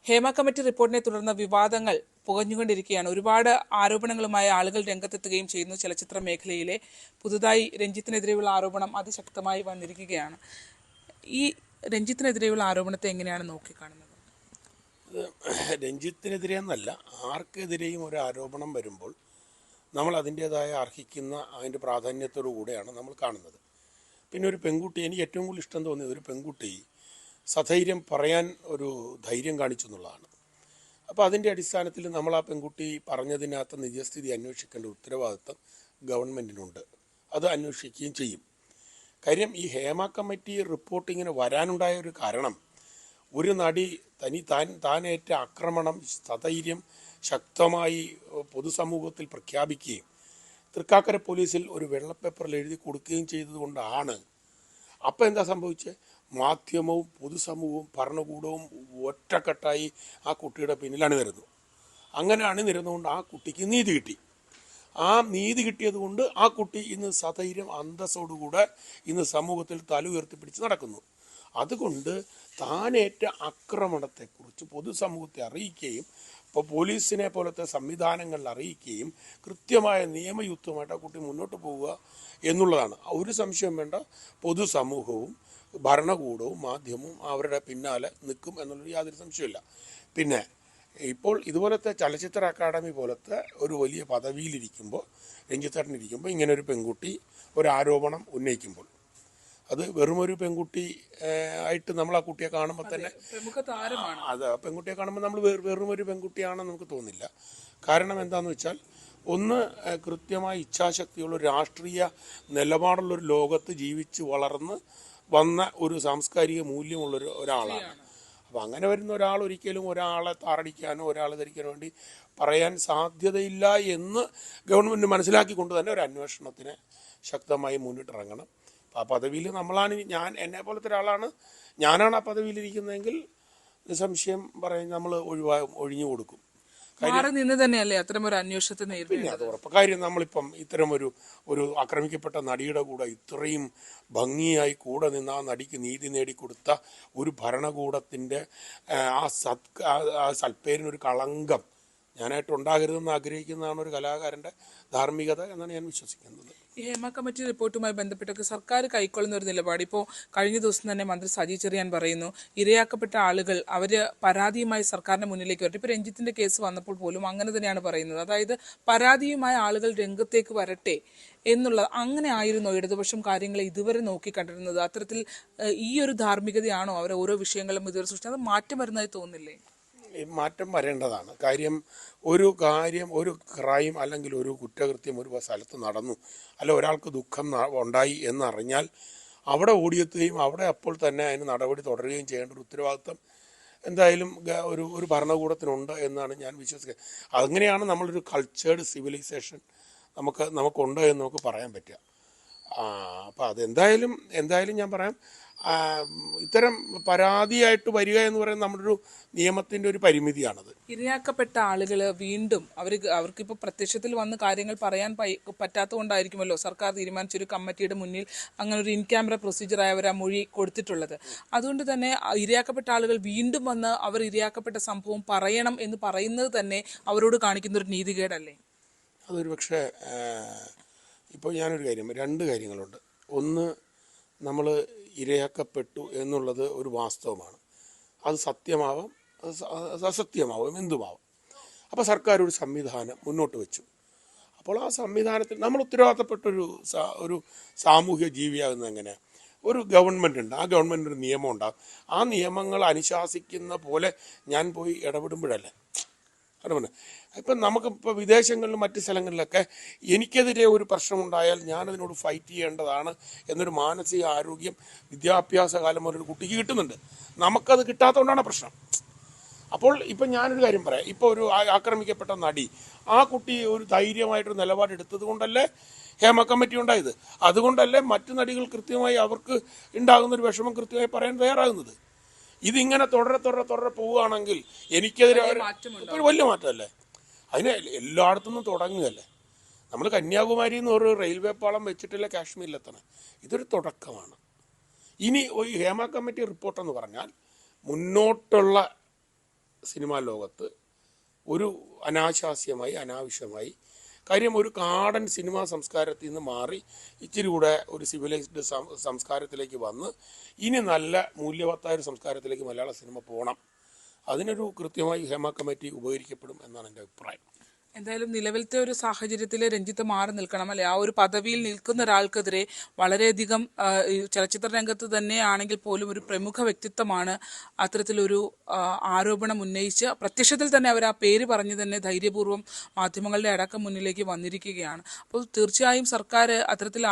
Hema committee റിപ്പോർട്ടിനെ തുടർന്ന് വിവാദങ്ങൾ പുകഞ്ഞുകൊണ്ടിരിക്കുകയാണ്. ഒരുപാട് ആരോപണങ്ങളുമായി ആളുകൾ രംഗത്തെത്തുകയും ചെയ്യുന്നു. ചലച്ചിത്ര മേഖലയിലെ പുതുതായി രഞ്ജിത്തിനെതിരെയുള്ള ആരോപണം അതിശക്തമായി വന്നിരിക്കുകയാണ്. ഈ രഞ്ജിത്തിനെതിരെയുള്ള ആരോപണത്തെ എങ്ങനെയാണ് നോക്കിക്കാണുന്നത്? രഞ്ജിത്തിനെതിരെ എന്നല്ല, ആർക്കെതിരെയും ഒരു ആരോപണം വരുമ്പോൾ നമ്മൾ അതിൻ്റേതായ അർഹിക്കുന്ന അതിൻ്റെ പ്രാധാന്യത്തോടു കൂടെയാണ് നമ്മൾ കാണുന്നത്. പിന്നെ ഒരു പെൺകുട്ടി, എനിക്ക് ഏറ്റവും കൂടുതൽ ഇഷ്ടം തോന്നിയത് ഒരു പെൺകുട്ടി സധൈര്യം പറയാൻ ഒരു ധൈര്യം കാണിച്ചു എന്നുള്ളതാണ്. അപ്പോൾ അതിൻ്റെ അടിസ്ഥാനത്തിൽ നമ്മൾ ആ പെൺകുട്ടി പറഞ്ഞതിനകത്ത് നിജസ്ഥിതി അന്വേഷിക്കേണ്ട ഉത്തരവാദിത്വം ഗവൺമെൻറ്റിനുണ്ട്. അത് അന്വേഷിക്കുകയും ചെയ്യും. കാര്യം ഈ ഹേമ കമ്മിറ്റി റിപ്പോർട്ട് ഇങ്ങനെ വരാനുണ്ടായ ഒരു കാരണം, ഒരു നടി താനേറ്റ ആക്രമണം സധൈര്യം ശക്തമായി പൊതുസമൂഹത്തിൽ പ്രഖ്യാപിക്കുകയും തൃക്കാക്കര പോലീസിൽ ഒരു വെള്ളപ്പേപ്പറിൽ എഴുതി കൊടുക്കുകയും ചെയ്തതുകൊണ്ടാണ്. അപ്പോൾ എന്താ സംഭവിച്ചത്? മാധ്യമവും പൊതുസമൂഹവും ഭരണകൂടവും ഒറ്റക്കെട്ടായി ആ കുട്ടിയുടെ പിന്നിൽ അണിനിരന്നു. അങ്ങനെ അണിനിരന്നുകൊണ്ട് ആ കുട്ടിക്ക് നീതി കിട്ടി. ആ നീതി കിട്ടിയത് കൊണ്ട് ആ കുട്ടി ഇന്ന് സധൈര്യം അന്തസ്സോടുകൂടെ ഇന്ന് സമൂഹത്തിൽ തല ഉയർത്തിപ്പിടിച്ച് നടക്കുന്നു. അതുകൊണ്ട് താനേറ്റ ആക്രമണത്തെക്കുറിച്ച് പൊതുസമൂഹത്തെ അറിയിക്കുകയും ഇപ്പോൾ പോലീസിനെ പോലത്തെ സംവിധാനങ്ങളിൽ അറിയിക്കുകയും കൃത്യമായ നിയമയുക്തമായിട്ട് ആ കുട്ടി മുന്നോട്ട് പോവുക എന്നുള്ളതാണ്. ഒരു സംശയം വേണ്ട, പൊതുസമൂഹവും ഭരണകൂടവും മാധ്യമവും അവരുടെ പിന്നാലെ നിൽക്കും എന്നുള്ളൊരു യാതൊരു സംശയമില്ല. പിന്നെ ഇപ്പോൾ ഇതുപോലത്തെ ചലച്ചിത്ര അക്കാദമി പോലത്തെ ഒരു വലിയ പദവിയിലിരിക്കുമ്പോൾ, രഞ്ജിത്തേട്ടനിരിക്കുമ്പോൾ ഇങ്ങനെ ഒരു പെൺകുട്ടി ഒരു ആരോപണം ഉന്നയിക്കുമ്പോൾ, അത് വെറുമൊരു പെൺകുട്ടി ആയിട്ട് നമ്മൾ ആ കുട്ടിയെ കാണുമ്പോൾ തന്നെ അത് പെൺകുട്ടിയെ കാണുമ്പോൾ നമ്മൾ വെറുമൊരു പെൺകുട്ടിയാണെന്ന് നമുക്ക് തോന്നില്ല. കാരണം എന്താണെന്ന് വെച്ചാൽ, ഒന്ന് കൃത്യമായ ഇച്ഛാശക്തിയുള്ള രാഷ്ട്രീയ നിലപാടുള്ളൊരു ലോകത്ത് ജീവിച്ച് വളർന്ന് വന്ന ഒരു സാംസ്കാരിക മൂല്യമുള്ളൊരു ഒരാളാണ്. അപ്പോൾ അങ്ങനെ വരുന്ന ഒരാൾ ഒരിക്കലും ഒരാളെ താറടിക്കാനോ ഒരാളെ ധരിക്കാനോ വേണ്ടി പറയാൻ സാധ്യതയില്ല എന്ന് ഗവൺമെൻറ് മനസ്സിലാക്കിക്കൊണ്ട് തന്നെ ഒരു അന്വേഷണത്തിന് ശക്തമായി മുന്നിട്ടിറങ്ങണം. ആ പദവിയിൽ എന്നെ പോലത്തെ ഒരാളാണ്, ഞാനാണ് ആ പദവിയിലിരിക്കുന്നതെങ്കിൽ നിസ്സംശയം പറയും നമ്മൾ ഒഴിഞ്ഞു കൊടുക്കും. തന്നെയല്ലേ അത്തരം ഒരു അന്വേഷണത്തിന്. പിന്നെ അത് ഉറപ്പ് കാര്യം, നമ്മളിപ്പം ഇത്തരം ഒരു ആക്രമിക്കപ്പെട്ട നടിയുടെ കൂടെ ഇത്രയും ഭംഗിയായി കൂടെ നിന്ന് ആ നടിക്ക് നീതി നേടിക്കൊടുത്ത ഒരു ഭരണകൂടത്തിൻ്റെ ആ സൽപ്പേരിനൊരു കളങ്കം ഞാനായിട്ടുണ്ടാകരുതെന്ന് ആഗ്രഹിക്കുന്നതാണ് ഒരു കലാകാരൻ്റെ ധാർമ്മികത എന്നാണ് ഞാൻ വിശ്വസിക്കുന്നത്. ഈ ഹേമ കമ്മിറ്റി റിപ്പോർട്ടുമായി ബന്ധപ്പെട്ടൊക്കെ സർക്കാർ കൈക്കൊള്ളുന്ന ഒരു നിലപാട്, ഇപ്പോൾ കഴിഞ്ഞ ദിവസം തന്നെ മന്ത്രി സജി ചെറിയാൻ പറയുന്നു, ഇരയാക്കപ്പെട്ട ആളുകൾ അവർ പരാതിയുമായി സർക്കാരിന്റെ മുന്നിലേക്ക് വരട്ടെ. ഇപ്പോൾ രഞ്ജിത്തിന്റെ കേസ് വന്നപ്പോൾ പോലും അങ്ങനെ തന്നെയാണ് പറയുന്നത്. അതായത് പരാതിയുമായ ആളുകൾ രംഗത്തേക്ക് വരട്ടെ എന്നുള്ളത്. അങ്ങനെ ആയിരുന്നോ ഇടതുപക്ഷം കാര്യങ്ങളെ ഇതുവരെ നോക്കിക്കണ്ടിരുന്നത്? അത്തരത്തിൽ ഈ ഒരു ധാർമ്മികതയാണോ അവർ ഓരോ വിഷയങ്ങളും ഇതുവരെ സൃഷ്ടിച്ചത്? അത് മാറ്റം വരുന്നതായി തോന്നുന്നില്ലേ? മാറ്റം വരേണ്ടതാണ്. ഒരു ക്രൈം അല്ലെങ്കിൽ ഒരു കുറ്റകൃത്യം ഒരു സ്ഥലത്ത് നടന്നു, അല്ല ഒരാൾക്ക് ദുഃഖം ഉണ്ടായി എന്നറിഞ്ഞാൽ അവിടെ ഓടിയെത്തുകയും അവിടെ അപ്പോൾ തന്നെ അതിന് നടപടി തുടരുകയും ചെയ്യേണ്ട ഒരു ഉത്തരവാദിത്വം എന്തായാലും ഒരു ഭരണകൂടത്തിനുണ്ട് എന്നാണ് ഞാൻ വിശ്വസിക്കുന്നത്. അങ്ങനെയാണ് നമ്മളൊരു കൾച്ചേർഡ് സിവിലൈസേഷൻ നമുക്കുണ്ട് എന്ന് നമുക്ക് പറയാൻ പറ്റുക. അപ്പോൾ എന്തായാലും ഞാൻ പറയാം, ഇത്തരം പരാതിയായിട്ട് വരിക എന്ന് പറയുന്നത് നമ്മുടെ ഒരു നിയമത്തിൻ്റെ ഒരു പരിമിതിയാണത്. ഇരയാക്കപ്പെട്ട ആളുകൾ വീണ്ടും അവർക്കിപ്പോൾ പ്രത്യക്ഷത്തിൽ വന്ന് കാര്യങ്ങൾ പറയാൻ പറ്റാത്തതുകൊണ്ടായിരിക്കുമല്ലോ സർക്കാർ തീരുമാനിച്ചൊരു കമ്മിറ്റിയുടെ മുന്നിൽ അങ്ങനെ ഒരു ഇൻ ക്യാമറ പ്രൊസീജിയറായി അവർ ആ മൊഴി കൊടുത്തിട്ടുള്ളത്. അതുകൊണ്ട് തന്നെ ഇരയാക്കപ്പെട്ട ആളുകൾ വീണ്ടും വന്ന് അവർ ഇരയാക്കപ്പെട്ട സംഭവം പറയണം എന്ന് പറയുന്നത് തന്നെ അവരോട് കാണിക്കുന്ന ഒരു നീതികേടല്ലേ? അതൊരു പക്ഷേ ഇപ്പോൾ രണ്ട് കാര്യങ്ങളുണ്ട്. ഒന്ന്, നമ്മൾ ഇരയാക്കപ്പെട്ടു എന്നുള്ളത് ഒരു വാസ്തവമാണ്. അത് സത്യമാവാം, അസത്യമാവാം, എന്തുമാവാം. അപ്പോൾ സർക്കാർ ഒരു സംവിധാനം മുന്നോട്ട് വെച്ചു. അപ്പോൾ ആ സംവിധാനത്തിൽ നമ്മൾ ഉത്തരവാദിത്തപ്പെട്ടൊരു സാമൂഹ്യ ജീവിയാകുന്നത് എങ്ങനെയാണ്? ഒരു ഗവൺമെൻറ് ഉണ്ട്, ആ ഗവൺമെൻറ് ഒരു നിയമം ഉണ്ടാകും. ആ നിയമങ്ങൾ അനുശാസിക്കുന്ന പോലെ ഞാൻ പോയി ഇടപെടുമ്പോഴല്ലേ. അതുകൊണ്ട് ഇപ്പം നമുക്കിപ്പോൾ വിദേശങ്ങളിലും മറ്റ് സ്ഥലങ്ങളിലൊക്കെ എനിക്കെതിരെ ഒരു പ്രശ്നമുണ്ടായാൽ ഞാനതിനോട് ഫൈറ്റ് ചെയ്യേണ്ടതാണ് എന്നൊരു മാനസിക ആരോഗ്യം വിദ്യാഭ്യാസ കാലം ഒരു കുട്ടിക്ക് കിട്ടുന്നുണ്ട്. നമുക്കത് കിട്ടാത്തതുകൊണ്ടാണ് പ്രശ്നം. അപ്പോൾ ഇപ്പം ഞാനൊരു കാര്യം പറയാം, ഇപ്പോൾ ഒരു ആക്രമിക്കപ്പെട്ട നടി, ആ കുട്ടി ഒരു ധൈര്യമായിട്ടൊരു നിലപാടെടുത്തത് കൊണ്ടല്ലേ ഹേമ കമ്മിറ്റി ഉണ്ടായത്. അതുകൊണ്ടല്ലേ മറ്റു നടികൾ കൃത്യമായി അവർക്ക് ഉണ്ടാകുന്നൊരു വിഷമം കൃത്യമായി പറയാൻ തയ്യാറാകുന്നത്. ഇതിങ്ങനെ തുടരെ പോവുകയാണെങ്കിൽ എനിക്കെതിരെ ഒരു വലിയ മാറ്റമല്ലേ. അതിന് എല്ലായിടത്തുനിന്നും തുടങ്ങുകയല്ലേ. നമ്മൾ കന്യാകുമാരിയിൽ നിന്ന് ഒരു റെയിൽവേ പാളം വെച്ചിട്ടില്ല കാശ്മീരിലെത്തണം. ഇതൊരു തുടക്കമാണ്. ഇനി ഈ ഹേമ കമ്മിറ്റി റിപ്പോർട്ടെന്ന് പറഞ്ഞാൽ മുന്നോട്ടുള്ള സിനിമാ ലോകത്ത് ഒരു അനാശാസ്യമായി അനാവശ്യമായി കാര്യം ഒരു കാടൻ സിനിമാ സംസ്കാരത്തിൽ നിന്ന് മാറി ഇച്ചിരി കൂടെ ഒരു സിവിലൈസ്ഡ് സംസ്കാരത്തിലേക്ക് വന്ന് ഇനി നല്ല മൂല്യവത്തായ ഒരു സംസ്കാരത്തിലേക്ക് മലയാള സിനിമ പോകണം. അതിനൊരു കൃത്യമായി ഹേമ കമ്മിറ്റി ഉപകരിക്കപ്പെടും എന്നാണ് എൻ്റെ അഭിപ്രായം. എന്തായാലും നിലവിലത്തെ ഒരു സാഹചര്യത്തിൽ രഞ്ജിത്ത് മാറി നിൽക്കണം അല്ലെ? ആ ഒരു പദവിയിൽ നിൽക്കുന്ന ഒരാൾക്കെതിരെ വളരെയധികം ഈ ചലച്ചിത്ര രംഗത്ത് തന്നെ ആണെങ്കിൽ പോലും ഒരു പ്രമുഖ വ്യക്തിത്വമാണ് അത്തരത്തിലൊരു ആരോപണം ഉന്നയിച്ച് പ്രത്യക്ഷത്തിൽ തന്നെ അവർ ആ പേര് പറഞ്ഞു തന്നെ ധൈര്യപൂർവ്വം മാധ്യമങ്ങളുടെ അടക്കം മുന്നിലേക്ക് വന്നിരിക്കുകയാണ്. അപ്പോൾ തീർച്ചയായും സർക്കാർ അത്തരത്തിൽ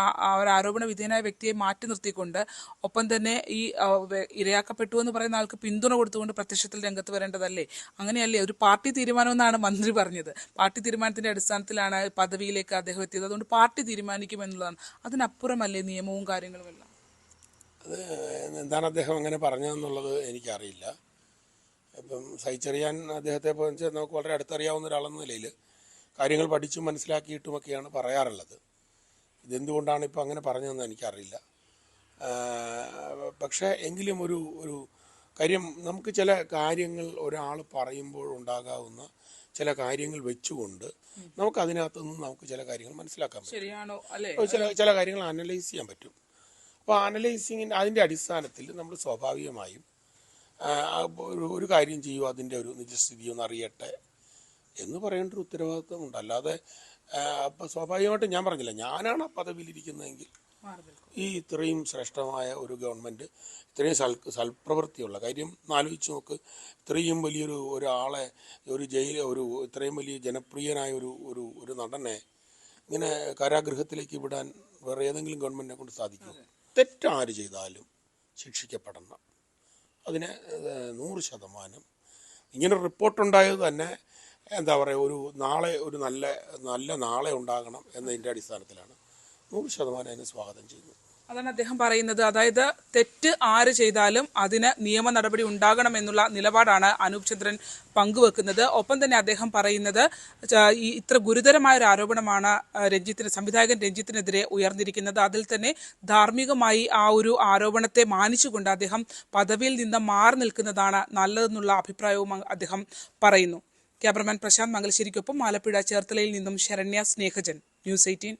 ആരോപണ വിധേയനായ വ്യക്തിയെ മാറ്റി നിർത്തിക്കൊണ്ട് ഒപ്പം തന്നെ ഈ ഇരയാക്കപ്പെട്ടു എന്ന് പറയുന്ന ആൾക്ക് പിന്തുണ കൊടുത്തുകൊണ്ട് പ്രത്യക്ഷത്തിൽ രംഗത്ത് വരേണ്ടതല്ലേ? അങ്ങനെയല്ലേ? ഒരു പാർട്ടി തീരുമാനമെന്നാണ് മന്ത്രി പറഞ്ഞത്. പാർട്ടി തീരുമാനത്തിന്റെ അടിസ്ഥാനത്തിലാണ് പദവിയിലേക്ക് അദ്ദേഹം എത്തിയത്. അതുകൊണ്ട് പാർട്ടി തീരുമാനിക്കുമെന്നുള്ളതാണ്. അതിനപ്പുറമല്ലേ നിയമവും കാര്യങ്ങളും എല്ലാം? അത് എന്താണ് അദ്ദേഹം അങ്ങനെ പറഞ്ഞതെന്നുള്ളത് എനിക്കറിയില്ല. ഇപ്പം സഹിച്ചറിയാൻ അദ്ദേഹത്തെ വെച്ചാൽ നമുക്ക് വളരെ അടുത്തറിയാവുന്ന ഒരാളെന്ന നിലയിൽ കാര്യങ്ങൾ പഠിച്ചും മനസ്സിലാക്കിയിട്ടുമൊക്കെയാണ് പറയാറുള്ളത്. ഇതെന്തുകൊണ്ടാണ് ഇപ്പോൾ അങ്ങനെ പറഞ്ഞതെന്ന് എനിക്കറിയില്ല. പക്ഷേ എങ്കിലും ഒരു കാര്യം, നമുക്ക് ചില കാര്യങ്ങൾ ഒരാൾ പറയുമ്പോൾ ഉണ്ടാകാവുന്ന ചില കാര്യങ്ങൾ വെച്ചുകൊണ്ട് നമുക്ക് അതിനകത്ത് നിന്ന് നമുക്ക് ചില കാര്യങ്ങൾ മനസ്സിലാക്കാൻ പറ്റും. ശരിയാണോ അല്ലേ? ചില കാര്യങ്ങൾ അനലൈസ് ചെയ്യാൻ പറ്റും. അപ്പോൾ അനലൈസിങ്ങിന് അതിൻ്റെ അടിസ്ഥാനത്തിൽ നമ്മൾ സ്വാഭാവികമായും ഒരു കാര്യം ചെയ്യുമോ അതിൻ്റെ ഒരു നിജസ്ഥിതി ഒന്ന് അറിയട്ടെ എന്ന് പറയേണ്ട ഒരു ഉത്തരവാദിത്വമുണ്ട്. അല്ലാതെ അപ്പോൾ സ്വാഭാവികമായിട്ടും ഞാൻ പറഞ്ഞില്ല, ഞാനാണ് ആ പദവിയിലിരിക്കുന്നതെങ്കിൽ ഈ ഇത്രയും ശ്രേഷ്ഠമായ ഒരു ഗവൺമെൻറ്, ഇത്രയും സൽപ്രവൃത്തിയുള്ള കാര്യം ആലോചിച്ച് നോക്ക്. ഇത്രയും വലിയൊരു ഒരാളെ ഇത്രയും വലിയ ജനപ്രിയനായ ഒരു നടനെ ഇങ്ങനെ കാരാഗൃഹത്തിലേക്ക് വിടാൻ വേറെ ഏതെങ്കിലും ഗവൺമെൻറ്റിനെ കൊണ്ട് സാധിക്കുമോ? തെറ്റാര് ചെയ്താലും ശിക്ഷിക്കപ്പെടണം. അതിന് 100% ഇങ്ങനെ റിപ്പോർട്ടുണ്ടായത് തന്നെ എന്താ പറയുക, ഒരു നല്ല നാളെ ഉണ്ടാകണം എന്നതിൻ്റെ അടിസ്ഥാനത്തിലാണ് 100% അതിനെ സ്വാഗതം ചെയ്യുന്നു. അതാണ് അദ്ദേഹം പറയുന്നത്. അതായത് തെറ്റ് ആര് ചെയ്താലും അതിന് നിയമ നടപടി ഉണ്ടാകണമെന്നുള്ള നിലപാടാണ് അനൂപ് ചന്ദ്രൻ പങ്കുവെക്കുന്നത്. ഒപ്പം തന്നെ അദ്ദേഹം പറയുന്നത് ഇത്ര ഗുരുതരമായ ഒരു ആരോപണമാണ് സംവിധായകൻ രഞ്ജിത്തിനെതിരെ ഉയർന്നിരിക്കുന്നത്. അതിൽ തന്നെ ധാർമ്മികമായി ആ ഒരു ആരോപണത്തെ മാനിച്ചുകൊണ്ട് അദ്ദേഹം പദവിയിൽ നിന്ന് മാറി നിൽക്കുന്നതാണ് നല്ലതെന്നുള്ള അഭിപ്രായവും അദ്ദേഹം പറയുന്നു. ക്യാമറമാൻ പ്രശാന്ത് മംഗലശ്ശേരിക്കൊപ്പം ആലപ്പുഴ ചേർത്തലയിൽ നിന്നും ശരണ്യ സ്നേഹജൻ, ന്യൂസ് 18.